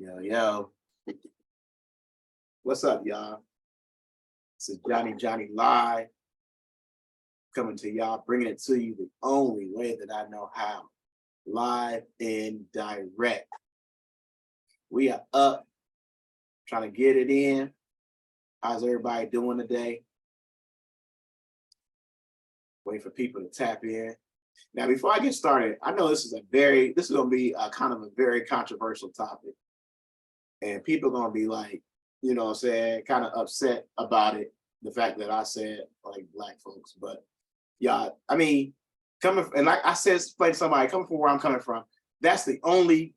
Yo, yo, what's up, y'all? This is Johnny Live coming to y'all, bringing it to you the only way that I know how, live and direct. We are up, trying to get it in. How's everybody doing today? Wait for people to tap in. Now, before I get started, I know this is going to be a kind of a very controversial topic. And people are going to be like, you know what I'm saying, kind of upset about it, the fact that I said like black folks. But yeah, I mean, and like I said, explain to somebody coming from where I'm coming from, that's the only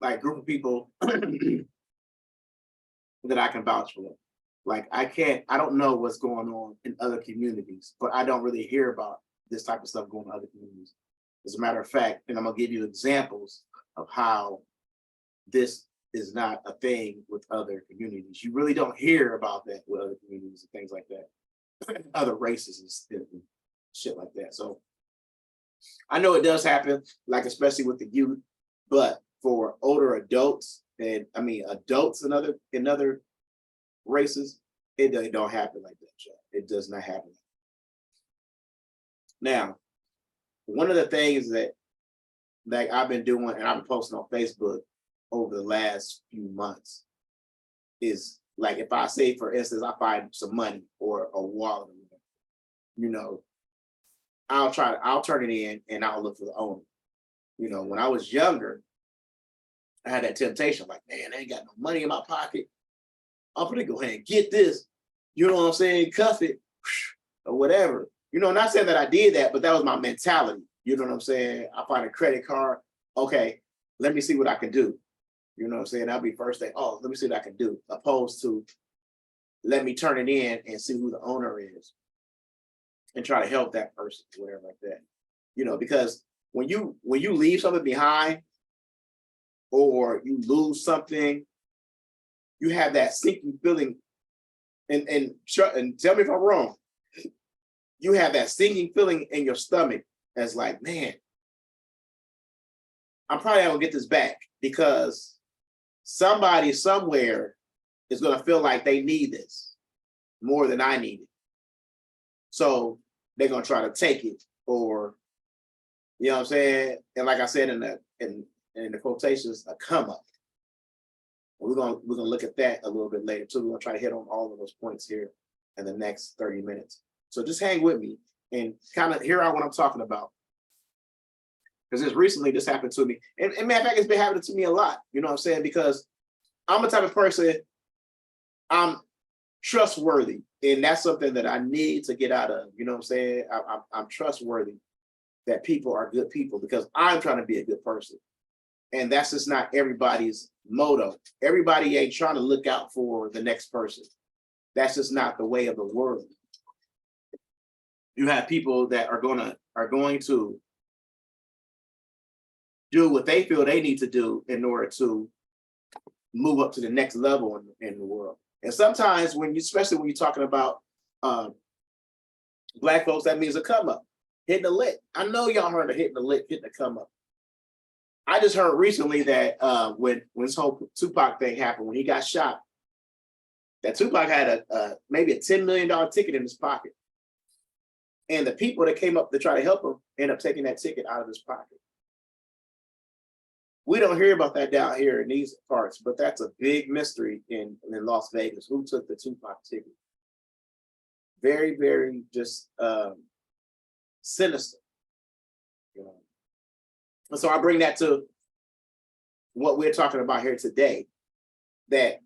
like group of people that I can vouch for. Like I don't know what's going on in other communities, but I don't really hear about this type of stuff going on in other communities. As a matter of fact, and I'm gonna give you examples of how this is not a thing with other communities. You really don't hear about that with other communities and things like that, other races and shit like that. So I know it does happen, like especially with the youth, but for older adults, and I mean adults in other races, it don't happen like that, Joe. It does not happen. Now, one of the things that I've been doing, and I've been posting on Facebook over the last few months, is like if I say, for instance, I find some money or a wallet, you know, I'll turn it in and I'll look for the owner. You know, when I was younger, I had that temptation, like, man, I ain't got no money in my pocket. I'm gonna go ahead and get this, you know what I'm saying, cuff it, or whatever. You know, not saying that I did that, but that was my mentality. You know what I'm saying? I find a credit card, okay, let me see what I can do. You know what I'm saying? That'll be first thing. Oh, let me see what I can do, opposed to let me turn it in and see who the owner is and try to help that person, whatever like that. You know, because when you leave something behind or you lose something, you have that sinking feeling, and tell me if I'm wrong. You have that sinking feeling in your stomach as like, man, I'm probably not gonna get this back because somebody somewhere is gonna feel like they need this more than I need it. So they're gonna try to take it, or you know what I'm saying? And like I said in the quotations, a come up. We're gonna look at that a little bit later too. We're gonna try to hit on all of those points here in the next 30 minutes. So just hang with me and kind of hear out what I'm talking about. Because this happened to me. And matter of fact, it's been happening to me a lot. You know what I'm saying? Because I'm the type of person, I'm trustworthy. And that's something that I need to get out of. You know what I'm saying? I'm trustworthy that people are good people because I'm trying to be a good person. And that's just not everybody's motto. Everybody ain't trying to look out for the next person. That's just not the way of the world. You have people that are going to do what they feel they need to do in order to move up to the next level in the world. And sometimes especially when you're talking about black folks, that means a come up, hitting a lick. I know y'all heard of hitting a lick, hitting a come up. I just heard recently that when this whole Tupac thing happened, when he got shot, that Tupac had maybe a $10 million ticket in his pocket. And the people that came up to try to help him end up taking that ticket out of his pocket. We don't hear about that down here in these parts, but that's a big mystery in Las Vegas. Who took the Tupac ticket? Very, very just sinister. You know? And so I bring that to what we're talking about here today. That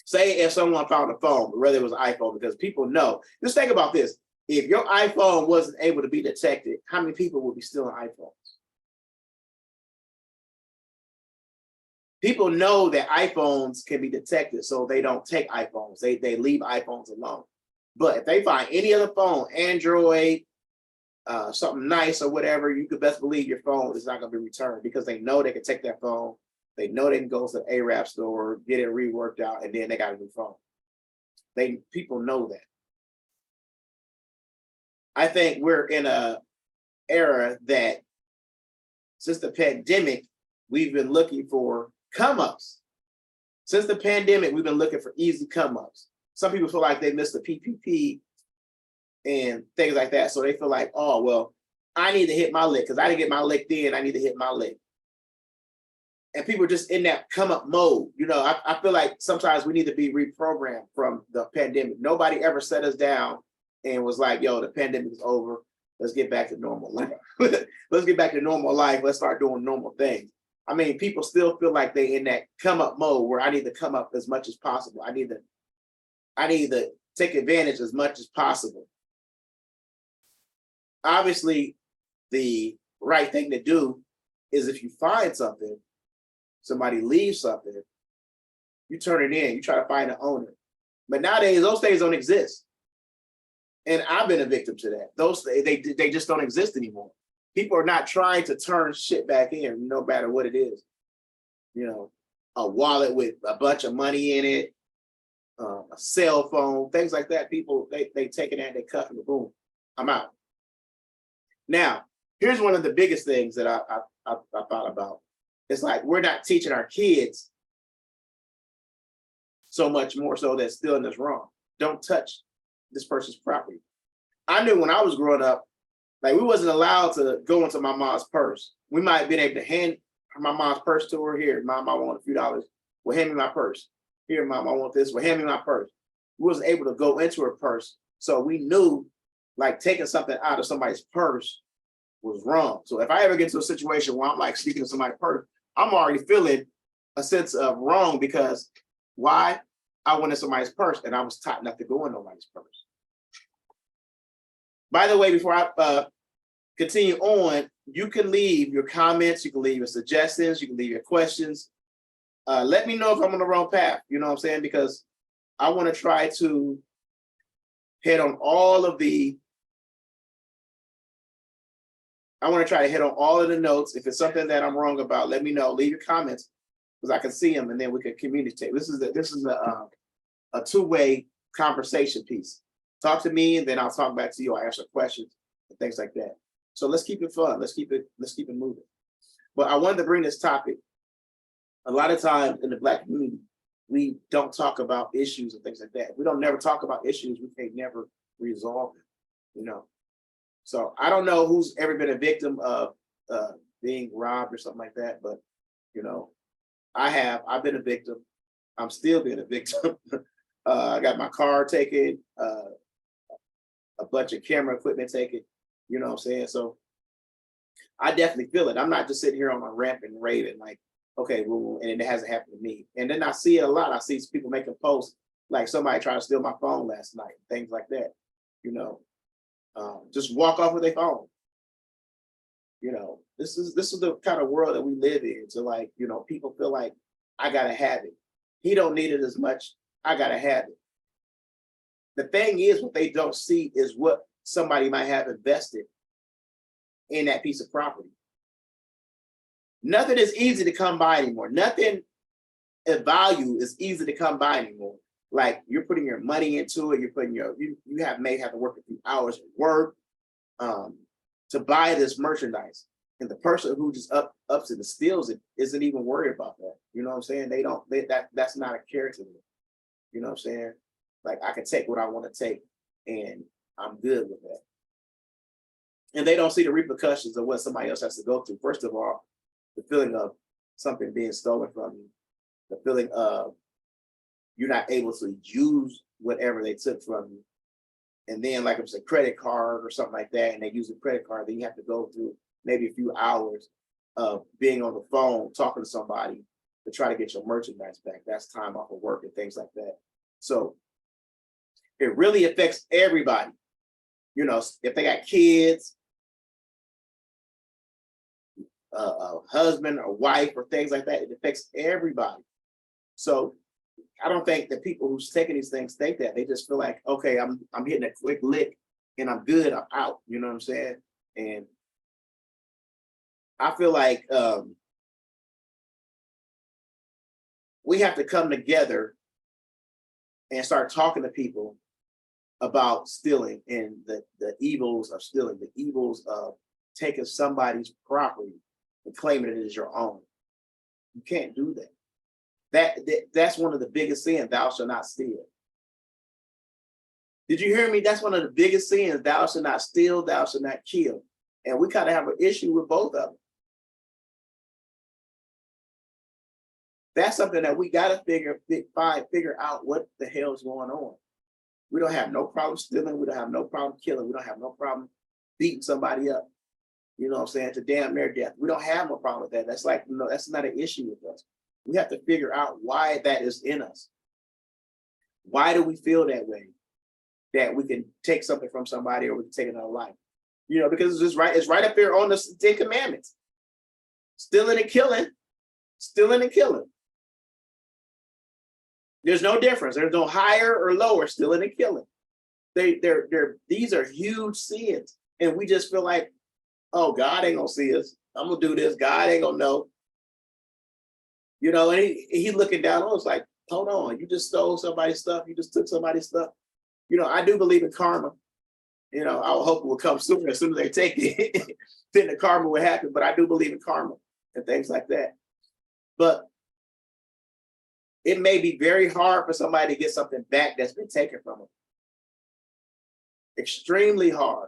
say if someone found a phone, whether it was an iPhone, because people know. Just think about this. If your iPhone wasn't able to be detected, how many people would be stealing iPhones? People know that iPhones can be detected, so they don't take iPhones. They leave iPhones alone. But if they find any other phone, Android, something nice or whatever, you could best believe your phone is not going to be returned because they know they can take that phone. They know they can go to the Arab store, get it reworked out, and then they got a new phone. People know that. I think we're in a era that since the pandemic, we've been looking for come ups. Since the pandemic, we've been looking for easy come ups. Some people feel like they missed the PPP and things like that. So they feel like, oh, well, I need to hit my lick because I didn't get my lick then. I need to hit my lick. And people are just in that come up mode. You know, I feel like sometimes we need to be reprogrammed from the pandemic. Nobody ever set us down and was like, yo, the pandemic is over. Let's get back to normal life. Let's get back to normal life. Let's start doing normal things. I mean, people still feel like they in that come up mode where I need to come up as much as possible. I need to take advantage as much as possible. Obviously, the right thing to do is if you find something, somebody leaves something, you turn it in, you try to find an owner. But nowadays, those things don't exist. And I've been a victim to that. They just don't exist anymore. People are not trying to turn shit back in, no matter what it is. You know, a wallet with a bunch of money in it, a cell phone, things like that. People, they take it and they cut and boom, I'm out. Now, here's one of the biggest things that I thought about. It's like we're not teaching our kids so much more so that stealing is wrong. Don't touch this person's property. I knew when I was growing up, like we wasn't allowed to go into my mom's purse. We might have been able to hand my mom's purse to her. Here, mom, I want a few dollars. Well, hand me my purse. Here, mom, I want this. Well, hand me my purse. We wasn't able to go into her purse. So we knew like taking something out of somebody's purse was wrong. So if I ever get to a situation where I'm like sneaking in somebody's purse, I'm already feeling a sense of wrong because why? I went in somebody's purse and I was taught not to go in nobody's purse. By the way, before I continue on, you can leave your comments, you can leave your suggestions, you can leave your questions. Let me know if I'm on the wrong path, you know what I'm saying? Because I want to try to hit on all of the notes. If it's something that I'm wrong about, let me know. Leave your comments because I can see them and then we can communicate. This is a two-way conversation piece. Talk to me and then I'll talk back to you. I'll answer questions and things like that. So let's keep it fun. Let's keep it moving. But I wanted to bring this topic. A lot of times in the Black community, we don't talk about issues and things like that. We don't never talk about issues. We can't never resolve it, you know. So I don't know who's ever been a victim of being robbed or something like that, but you know, I've been a victim. I'm still being a victim. I got my car taken, a bunch of camera equipment taken, you know what I'm saying? So I definitely feel it. I'm not just sitting here on my rant and raving like, okay, well, and it hasn't happened to me. And then I see it a lot. I see people making posts like somebody tried to steal my phone last night, things like that, you know. Just walk off with their phone. You know, this is the kind of world that we live in. So like, you know, people feel like I gotta have it. He don't need it as much. I gotta have it. The thing is, what they don't see is what somebody might have invested in that piece of property. Nothing is easy to come by anymore. Nothing of value is easy to come by anymore. Like you're putting your money into it, you're putting you may have to work a few hours of work to buy this merchandise. And the person who just ups it and steals it isn't even worried about that. You know what I'm saying? That's not a character. You know what I'm saying? Like I can take what I want to take and I'm good with that. And they don't see the repercussions of what somebody else has to go through. First of all, the feeling of something being stolen from you, the feeling of you're not able to use whatever they took from you. And then like if it's a credit card or something like that, and they use a credit card, then you have to go through maybe a few hours of being on the phone, talking to somebody to try to get your merchandise back. That's time off of work and things like that. So it really affects everybody. You know, if they got kids, a husband or wife or things like that, it affects everybody. So I don't think that people who's taking these things think that. They just feel like, okay, I'm hitting a quick lick and I'm good, I'm out. You know what I'm saying? And I feel like we have to come together and start talking to people about stealing and the evils of stealing, the evils of taking somebody's property and claiming it as your own. You can't do that. That's one of the biggest sins, thou shalt not steal. Did you hear me? That's one of the biggest sins, thou shalt not steal, thou shalt not kill. And we kind of have an issue with both of them. That's something that we got to figure out what the hell's going on. We don't have no problem stealing. We don't have no problem killing. We don't have no problem beating somebody up. You know what I'm saying? To damn near death. We don't have no problem with that. That's like, no, that's not an issue with us. We have to figure out why that is in us. Why do we feel that way? That we can take something from somebody or we can take another life. You know, because it's right up there on the 10 Commandments. Stealing and killing. Stealing and killing. There's no difference. There's no higher or lower, stealing and killing. These are huge sins. And we just feel like, oh, God ain't gonna see us. I'm gonna do this. God ain't gonna know. You know, and he looking down on us like, hold on, you just stole somebody's stuff. You just took somebody's stuff. You know, I do believe in karma. You know, I hope it will come sooner. As soon as they take it, then the karma will happen. But I do believe in karma and things like that. But it may be very hard for somebody to get something back that's been taken from them. Extremely hard.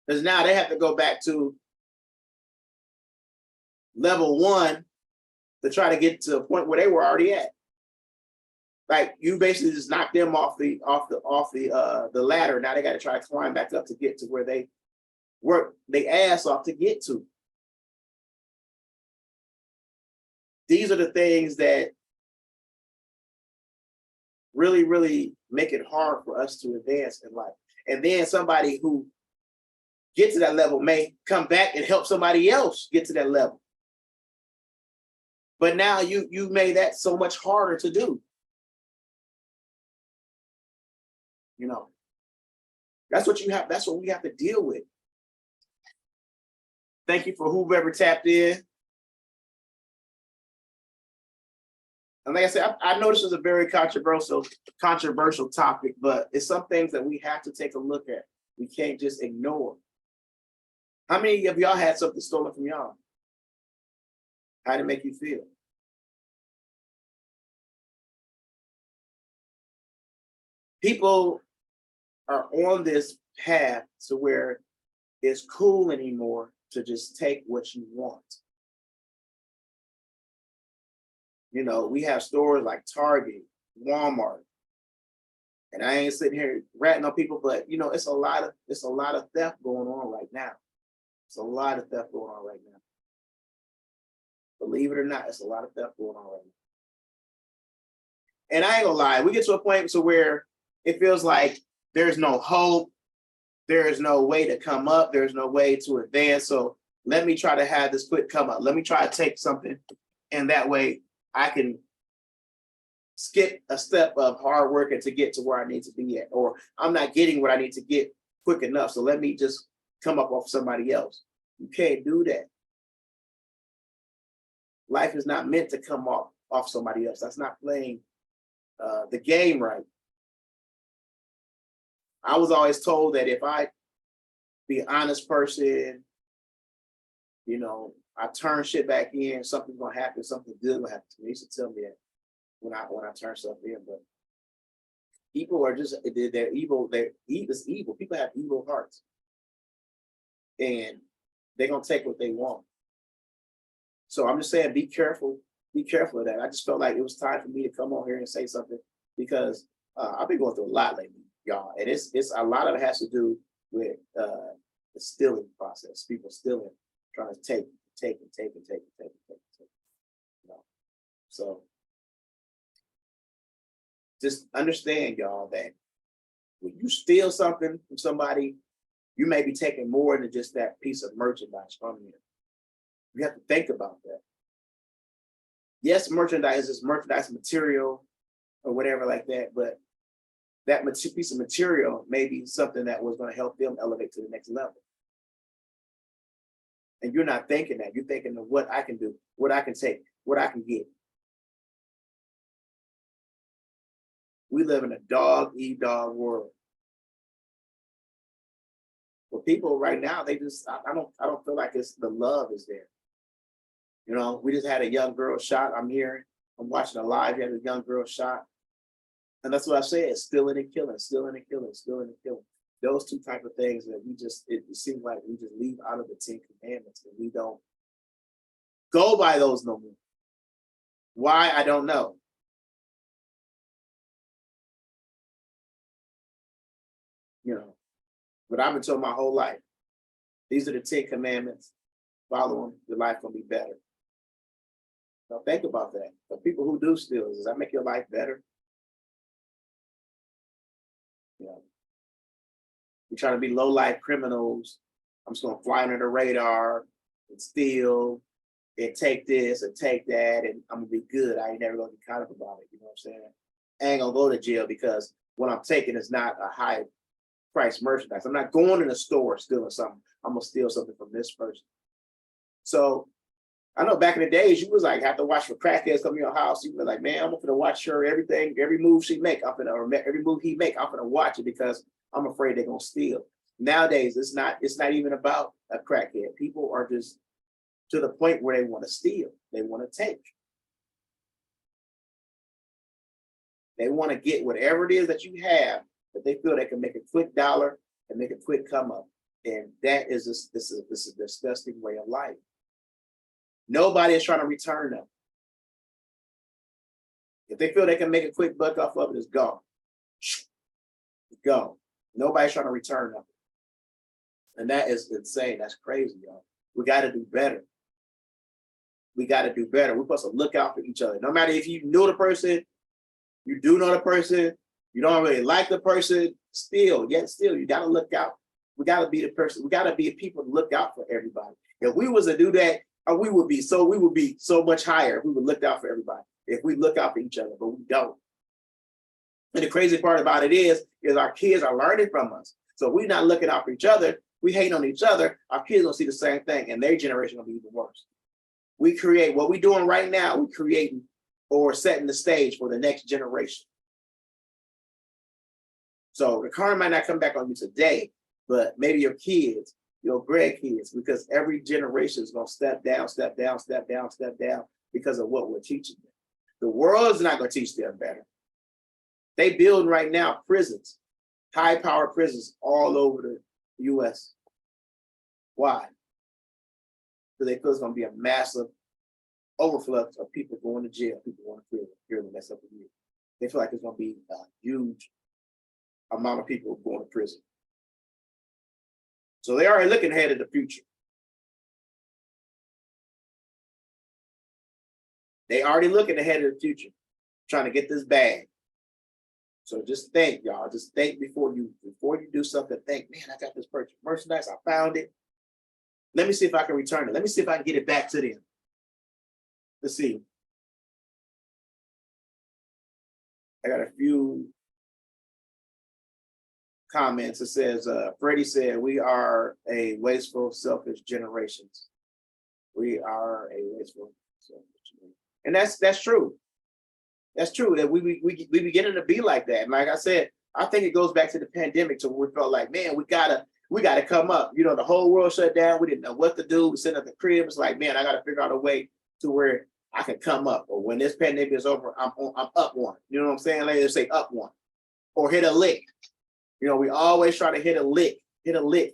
Because now they have to go back to level 1 to try to get to a point where they were already at. Like you basically just knocked them off the ladder. Now they got to try to climb back up to get to where they worked their ass off to get to. These are the things that really, really make it hard for us to advance in life. And then somebody who gets to that level may come back and help somebody else get to that level. But now you made that so much harder to do. You know, that's what you have. That's what we have to deal with. Thank you for whoever tapped in. And like I said, I know this is a very controversial topic, but it's some things that we have to take a look at. We can't just ignore. How many of y'all had something stolen from y'all? How did it make you feel? People are on this path to where it's cool anymore to just take what you want. You know, we have stores like Target, Walmart, and I ain't sitting here ratting on people, but you know, it's a lot of theft going on right now. It's a lot of theft going on right now. Believe it or not, it's a lot of theft going on right now. And I ain't gonna lie, we get to a point to where it feels like there's no hope, there is no way to come up, there's no way to advance. So let me try to have this quick come up. Let me try to take something, and that way I can skip a step of hard work and to get to where I need to be at, or I'm not getting what I need to get quick enough. So let me just come up off somebody else. You can't do that. Life is not meant to come off somebody else. That's not playing the game right. I was always told that if I be an honest person, you know, I turn shit back in, something's gonna happen, something good will happen to me. They used to tell me that when I turn stuff in, but people are just they're evil. It's evil. People have evil hearts, and they're gonna take what they want. So I'm just saying, be careful. Be careful of that. I just felt like it was time for me to come on here and say something because I've been going through a lot lately, y'all, and it's a lot of it has to do with the stealing process. People stealing, trying to take. You know? So just understand, y'all, that when you steal something from somebody, you may be taking more than just that piece of merchandise from you. You have to think about that. Yes, merchandise is merchandise material or whatever like that, but that piece of material may be something that was going to help them elevate to the next level. And you're not thinking that. You're thinking of what I can do, what I can take, what I can get. We live in a dog-eat-dog world. Well, people right now, they just I don't feel like it's the love is there. You know, we just had a young girl shot. I'm watching a live. You had a young girl shot. And that's what I said, stealing and killing, stealing and killing, stealing and killing. Those two type of things that it seems like we just leave out of the 10 Commandments and we don't go by those no more. Why? I don't know. You know, but I've been told my whole life, these are the 10 Commandments. Follow them, your life gonna be better. Now think about that. The people who do steal, does that make your life better? You know, we try to be low life criminals. I'm just gonna fly under the radar and steal and take this and take that, and I'm gonna be good. I ain't never gonna be caught up about it. You know what I'm saying? I ain't gonna go to jail because what I'm taking is not a high price merchandise. I'm not going in the store stealing something. I'm gonna steal something from this person. So I know back in the days, you was like, have to watch for crackheads come to your house. You were like, man, I'm gonna watch her everything, every move she make, every move he make, I'm gonna watch it because I'm afraid they're gonna steal. Nowadays, it's not even about a crackhead. People are just to the point where they want to steal. They want to take. They want to get whatever it is that you have that they feel they can make a quick dollar and make a quick come up. And that is this is a disgusting way of life. Nobody is trying to return them. If they feel they can make a quick buck off of it, it's gone. It's gone. Nobody's trying to return them. And that is insane. That's crazy, y'all. We got to do better. We got to do better. We're supposed to look out for each other. No matter if you know the person, you do know the person, you don't really like the person, still, you got to look out. We got to be the person. We got to be people to look out for everybody. If we was to do that, we would be so much higher if we would look out for everybody. If we look out for each other, but we don't. And the crazy part about it is our kids are learning from us. So if we're not looking out for each other, we hate on each other, our kids don't see the same thing, and their generation will be even worse. We create what we're doing right now, we're creating or setting the stage for the next generation. So the karma might not come back on you today, but maybe your kids, your grandkids, because every generation is going to step down, step down, step down, step down because of what we're teaching them. The world is not going to teach them better. They build right now prisons, high-powered prisons all over the U.S. Why? Because they feel it's going to be a massive overflux of people going to jail, people going to prison here in the next couple of years. They feel like it's going to be a huge amount of people going to prison. So they are looking ahead of the future. They already looking ahead of the future, trying to get this bag. So just think, y'all. Just think before you do something. Think, man, I got this merchandise. I found it. Let me see if I can return it. Let me see if I can get it back to them. Let's see. I got a few comments. It says, Freddie said, we are a wasteful, selfish generation. We are a wasteful, selfish generation. And that's true. That's true that we beginning to be like that. And like I said, I think it goes back to the pandemic to where we felt like, man, we gotta come up. You know, the whole world shut down. We didn't know what to do. We sitting at the crib. It's like, man, I gotta figure out a way to where I can come up. Or when this pandemic is over, I'm up one. You know what I'm saying? Like they say up one. Or hit a lick. You know, we always try to hit a lick. Hit a lick.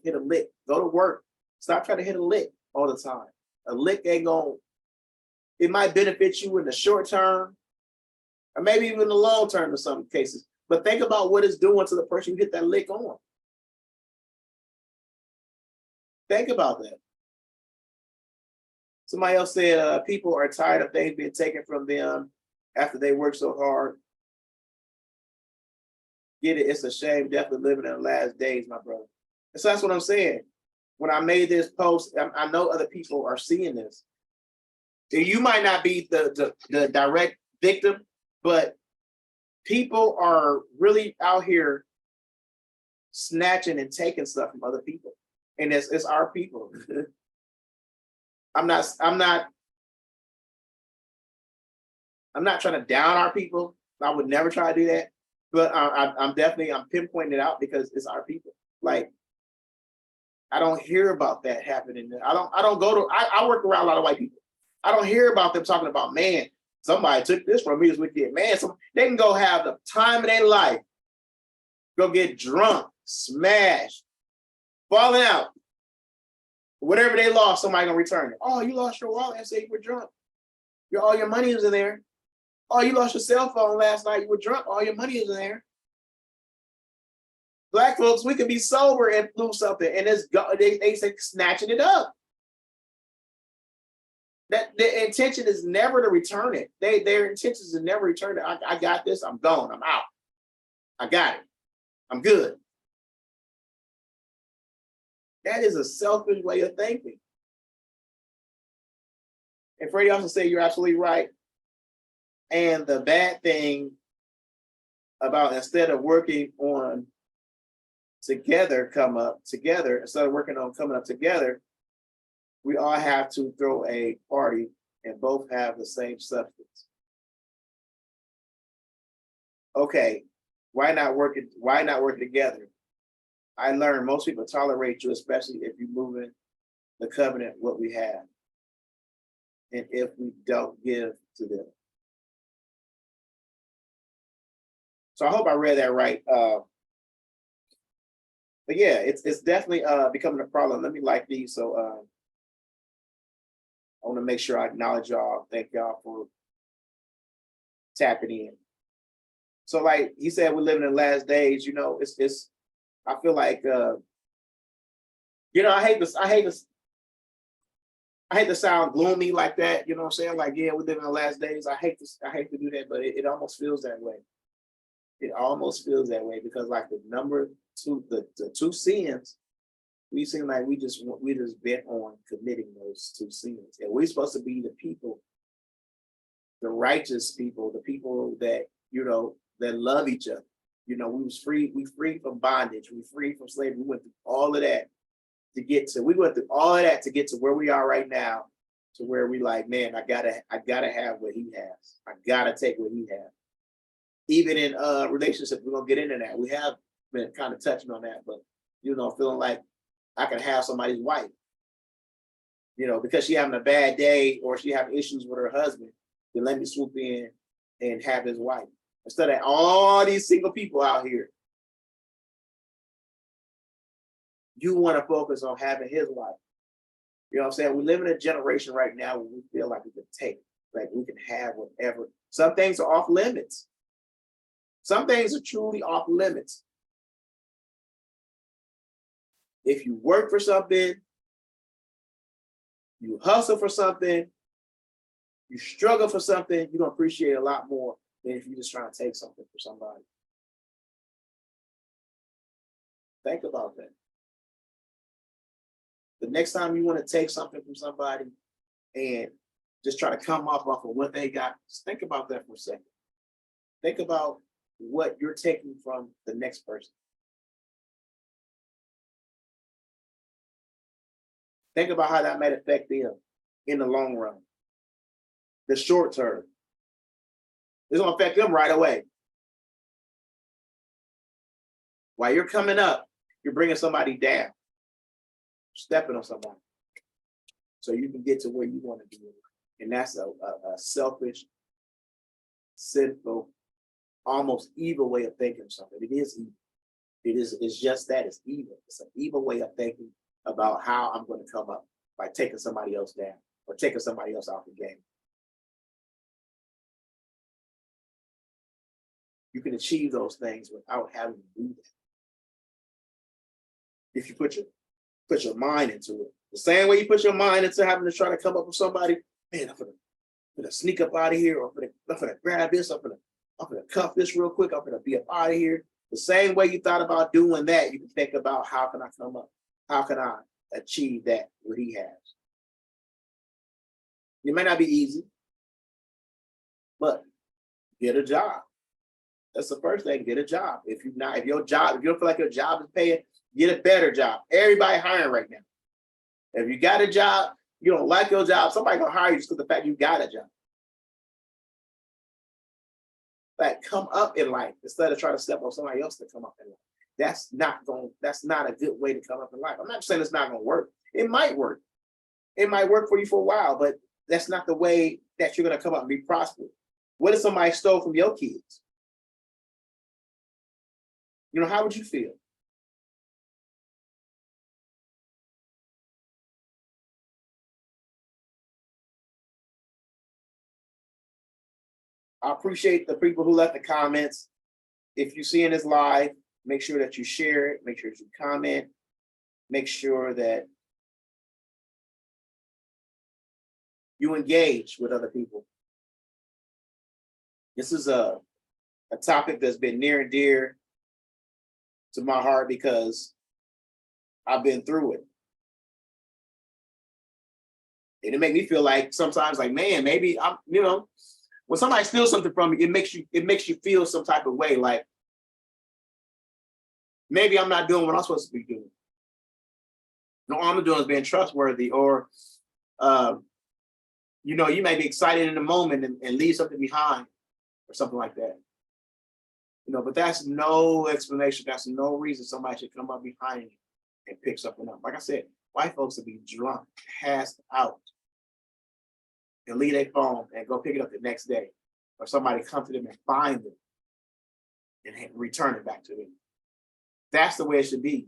Go to work. Stop trying to hit a lick all the time. A lick ain't gonna, it might benefit you in the short term, or maybe even the long term in some cases. But think about what it's doing to the person you hit that lick on. Think about that. Somebody else said people are tired of things being taken from them after they work so hard. Get it? It's a shame, definitely living in the last days, my brother. And so that's what I'm saying. When I made this post, I know other people are seeing this. You might not be the direct victim, but people are really out here snatching and taking stuff from other people. And it's our people. I'm not trying to down our people. I would never try to do that. But I'm pinpointing it out because it's our people. Like, I don't hear about that happening. I work around a lot of white people. I don't hear about them talking about, man, somebody took this from me, this wicked man. So they can go have the time of their life, go get drunk, smashed, falling out. Whatever they lost, somebody gonna return it. Oh, you lost your wallet and say you were drunk. All your money was in there. Oh, you lost your cell phone last night. You were drunk. All your money is in there. Black folks, we could be sober and lose something, and they say snatching it up. That the intention is never to return it. Their intention is to never return it. I got this. I'm gone. I'm out. I got it. I'm good. That is a selfish way of thinking. And Freddie also said you're absolutely right. And the bad thing about instead of working on together, come up together, instead of working on coming up together, we all have to throw a party and both have the same substance. Okay, why not work together? I learned most people tolerate you, especially if you move in the covenant, what we have. And if we don't give to them. So I hope I read that right. But yeah, it's definitely becoming a problem. Let me like these. So I want to make sure I acknowledge y'all. Thank y'all for tapping in. So like he said, we're living in the last days, you know, it's I feel like you know, I hate to sound gloomy like that, you know what I'm saying? Like, yeah, we're living in the last days. I hate to do that, but it almost feels that way. It almost feels that way because like the two sins, we seem like we just bent on committing those two sins. And we're supposed to be the people, the righteous people, the people that, you know, that love each other. You know, we free from bondage, we free from slavery. We went through all of that to get to where we are right now, to where we like, man, I gotta have what he has. I gotta take what he has. Even in relationships, we're gonna get into that. We have been kind of touching on that, but you know, feeling like I can have somebody's wife, you know, because she having a bad day or she having issues with her husband, then let me swoop in and have his wife. Instead of all these single people out here, you want to focus on having his wife. You know what I'm saying? We live in a generation right now where we feel like we can take, like we can have whatever. Some things are off limits. Some things are truly off limits. If you work for something, you hustle for something, you struggle for something, you're going to appreciate it a lot more than if you're just trying to take something for somebody. Think about that. The next time you want to take something from somebody and just try to come off of what they got, just think about that for a second. Think about what you're taking from the next person. Think about how that might affect them in the long run, the short term. It's going to affect them right away. While you're coming up, you're bringing somebody down, stepping on somebody, so you can get to where you want to be. And that's a selfish, sinful, almost evil way of thinking of something. It is evil. It's just that, it's evil. It's an evil way of thinking about how I'm going to come up by taking somebody else down or taking somebody else out the game. You can achieve those things without having to do that. If you put your mind into it. The same way you put your mind into having to try to come up with somebody, man, I'm gonna sneak up out of here, or I'm gonna grab this, I'm gonna cuff this real quick, I'm gonna be up out of here. The same way you thought about doing that, you can think about how can I come up? How can I achieve that, what he has? It may not be easy, but get a job. That's the first thing, get a job. If you don't feel like your job is paying, get a better job. Everybody hiring right now. If you got a job, you don't like your job, somebody gonna hire you just because the fact you got a job. Like, come up in life instead of trying to step on somebody else to come up in life. That's not a good way to come up in life. I'm not saying it's not gonna work. It might work. It might work for you for a while, but that's not the way that you're gonna come up and be prosperous. What if somebody stole from your kids? You know, how would you feel? I appreciate the people who left the comments. If you see in this live, make sure that you share it, make sure that you comment, make sure that you engage with other people. This is a topic that's been near and dear to my heart because I've been through it. And it made me feel like sometimes like, man, maybe I'm, you know, when somebody steals something from you, it makes you feel some type of way, like maybe I'm not doing what I'm supposed to be doing. No, all I'm doing is being trustworthy, or you know, you may be excited in the moment and leave something behind or something like that. You know, but that's no explanation. That's no reason somebody should come up behind you and pick something up. Like I said, white folks will be drunk, passed out, and leave their phone and go pick it up the next day, or somebody come to them and find them and return it back to them. That's the way it should be.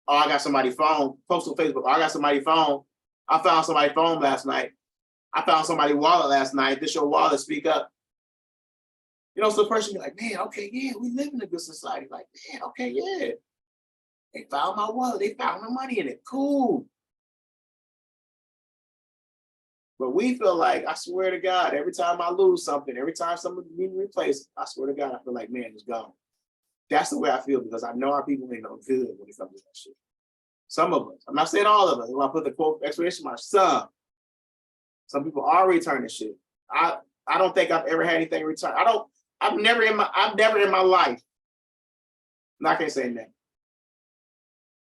Oh, I got somebody's phone. Post on Facebook. Oh, I got somebody's phone. I found somebody's phone last night. I found somebody's wallet last night. This your wallet. Speak up. You know, so the person be like, man, okay, yeah, we live in a good society. Like, man, okay, yeah. They found my wallet. They found my money in it. Cool. But we feel like, I swear to God, every time I lose something, every time something needs replaced, I swear to God, I feel like, man, it's gone. That's the way I feel because I know our people ain't no good when it comes to that shit. Some of us, I'm not saying all of us. When I put the quote explanation mark, some people are returning shit. I don't think I've ever had anything returned. I've never in my life. I'm not gonna say that.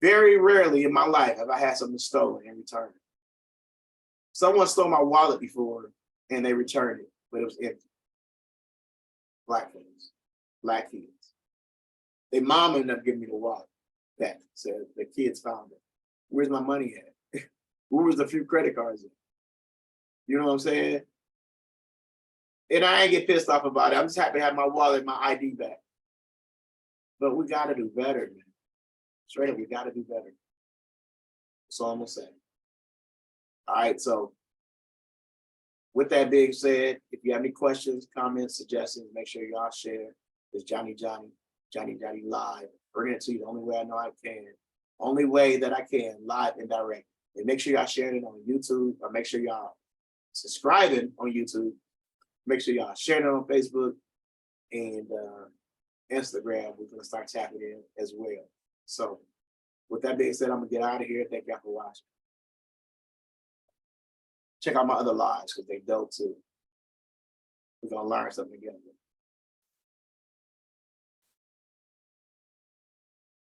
Very rarely in my life have I had something stolen and returned. Someone stole my wallet before and they returned it, but it was empty. Black kids, black kids. Their mom ended up giving me the wallet back. Said the kids found it. Where's my money at? Where was the few credit cards in? You know what I'm saying? And I ain't get pissed off about it. I'm just happy to have my wallet, my ID back. But we gotta do better, man. Straight up, we gotta do better. That's all I'm gonna say. All right, so with that being said, if you have any questions, comments, suggestions, make sure y'all share. It's Johnny Live. Bringing it to you the only way I know I can. Only way that I can, live and direct. And make sure y'all share it on YouTube, or make sure y'all subscribing on YouTube. Make sure y'all share it on Facebook and Instagram. We're gonna start tapping in as well. So with that being said, I'm gonna get out of here. Thank y'all for watching. Check out my other lives because they dope too. We're gonna learn something together.